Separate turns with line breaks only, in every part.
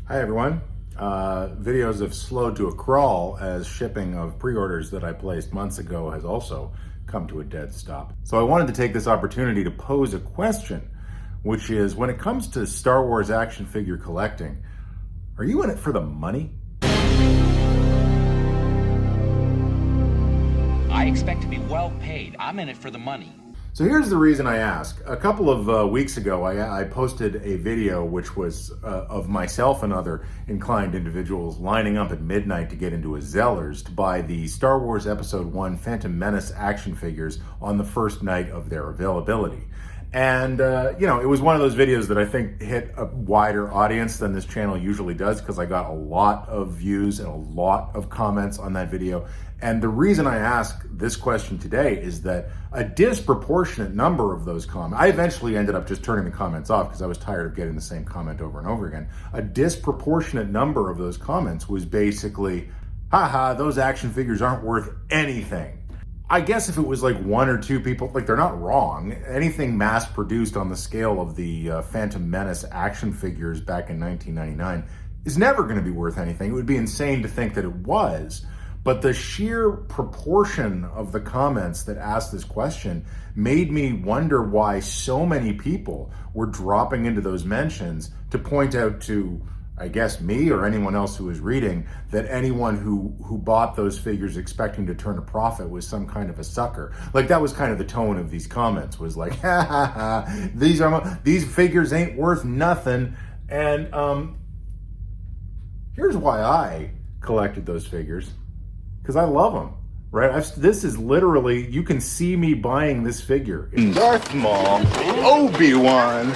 Hi everyone. Videos have slowed to a crawl as shipping of pre-orders that I placed months ago has also come to a dead stop. So I wanted to take this opportunity to pose a question, which is, when it comes to Star Wars action figure collecting, are you in it for the money?
I expect to be well paid. I'm in it for the money.
So here's the reason I ask. A couple of weeks ago, I posted a video which was of myself and other inclined individuals lining up at midnight to get into a Zellers to buy the Star Wars Episode 1 Phantom Menace action figures on the first night of their availability. And, it was one of those videos that I think hit a wider audience than this channel usually does, because I got a lot of views and a lot of comments on that video. And the reason I ask this question today is that a disproportionate number of those comments, I eventually ended up just turning the comments off because I was tired of getting the same comment over and over again. A disproportionate number of those comments was basically, haha, those action figures aren't worth anything. I guess if it was like one or two people, like, they're not wrong. Anything mass produced on the scale of the Phantom Menace action figures back in 1999 is never going to be worth anything. It would be insane to think that it was. But the sheer proportion of the comments that asked this question made me wonder why so many people were dropping into those mentions to point out to, I guess, me or anyone else who was reading, that anyone who bought those figures expecting to turn a profit was some kind of a sucker. Like, that was kind of the tone of these comments, was like, ha ha ha, these figures ain't worth nothing. And here's why I collected those figures. Because I love them, right? This is literally, you can see me buying this figure.
Darth Maul, Obi-Wan.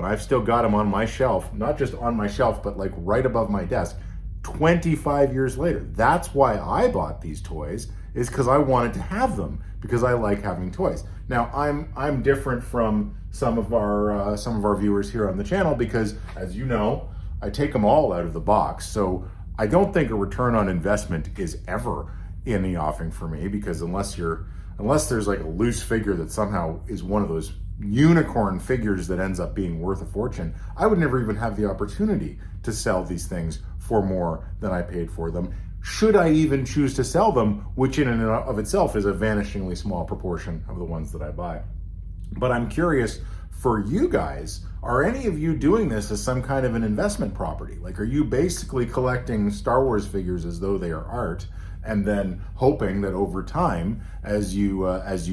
I've still got them on my shelf, not just on my shelf, but like right above my desk, 25 years later. That's why I bought these toys, is because I wanted to have them, because I like having toys. Now, I'm different from some of our viewers here on the channel, because, as you know, I take them all out of the box. So I don't think a return on investment is ever in the offing for me, because unless there's like a loose figure that somehow is one of those unicorn figures that ends up being worth a fortune, I would never even have the opportunity to sell these things for more than I paid for them, should I even choose to sell them, which in and of itself is a vanishingly small proportion of the ones that I buy. But I'm curious, for you guys, are any of you doing this as some kind of an investment property? Like, are you basically collecting Star Wars figures as though they are art, and then hoping that over time, as you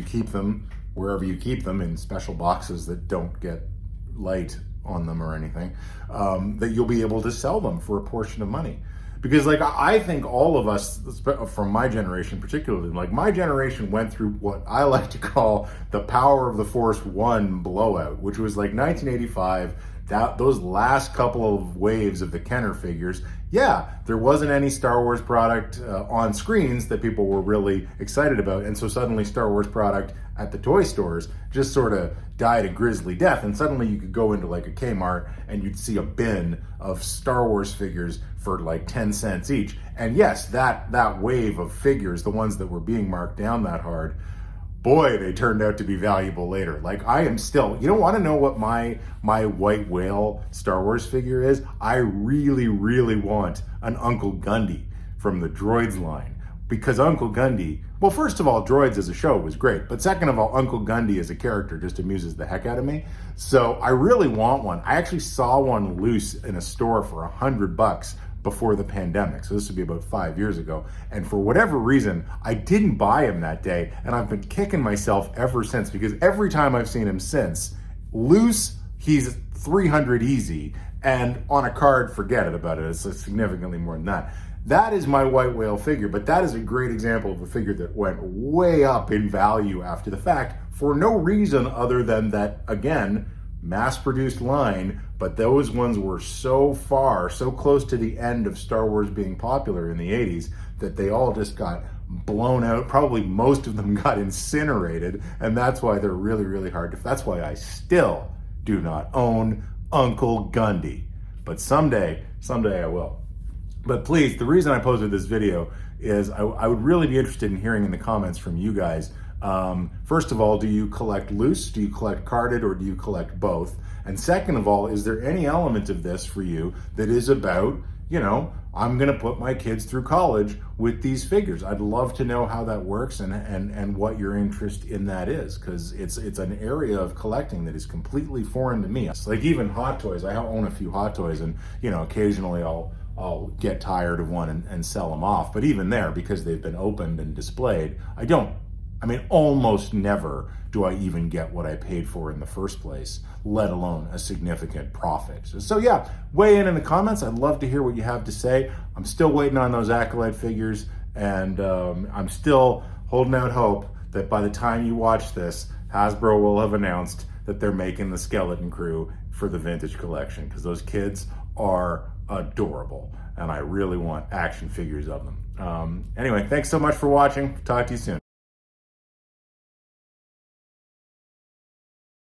keep them wherever you keep them, in special boxes that don't get light on them or anything, that you'll be able to sell them for a portion of money? Because, like, I think all of us, from my generation particularly, like, my generation went through what I like to call the Power of the Force 1 blowout, which was like 1985, those last couple of waves of the Kenner figures. Yeah, there wasn't any Star Wars product on screens that people were really excited about, and so suddenly Star Wars product at the toy stores just sort of died a grisly death, and suddenly you could go into like a Kmart and you'd see a bin of Star Wars figures for like 10 cents each. And yes, that wave of figures, the ones that were being marked down that hard, boy, they turned out to be valuable later. Like, I am still, you don't want to know what my white whale Star Wars figure is? I really, really want an Uncle Gundy from the Droids line. Because Uncle Gundy, well, first of all, Droids as a show was great, but second of all, Uncle Gundy as a character just amuses the heck out of me. So I really want one. I actually saw one loose in a store for $100 before the pandemic. So this would be about 5 years ago. And for whatever reason, I didn't buy him that day. And I've been kicking myself ever since, because every time I've seen him since, loose, he's 300 easy. And on a card, forget it about it. It's significantly more than that. That is my white whale figure, but that is a great example of a figure that went way up in value after the fact for no reason other than that, again, mass-produced line, but those ones were so close to the end of Star Wars being popular in the 80s that they all just got blown out. Probably most of them got incinerated, and that's why they're really, really hard to, that's why I still do not own Uncle Gundy. But someday I will. But please, the reason I posted this video is I would really be interested in hearing in the comments from you guys First of all, do you collect loose? Do you collect carded, or do you collect both? And second of all, is there any element of this for you that is about, you know, I'm going to put my kids through college with these figures? I'd love to know how that works and what your interest in that is, because it's an area of collecting that is completely foreign to me. It's like even Hot Toys. I own a few Hot Toys, and you know, occasionally I'll get tired of one and sell them off. But even there, because they've been opened and displayed, almost never do I even get what I paid for in the first place, let alone a significant profit. So yeah, weigh in the comments. I'd love to hear what you have to say. I'm still waiting on those Acolyte figures, and I'm still holding out hope that by the time you watch this, Hasbro will have announced that they're making the Skeleton Crew for the vintage collection, because those kids are adorable, and I really want action figures of them. Anyway, thanks so much for watching. Talk to you soon.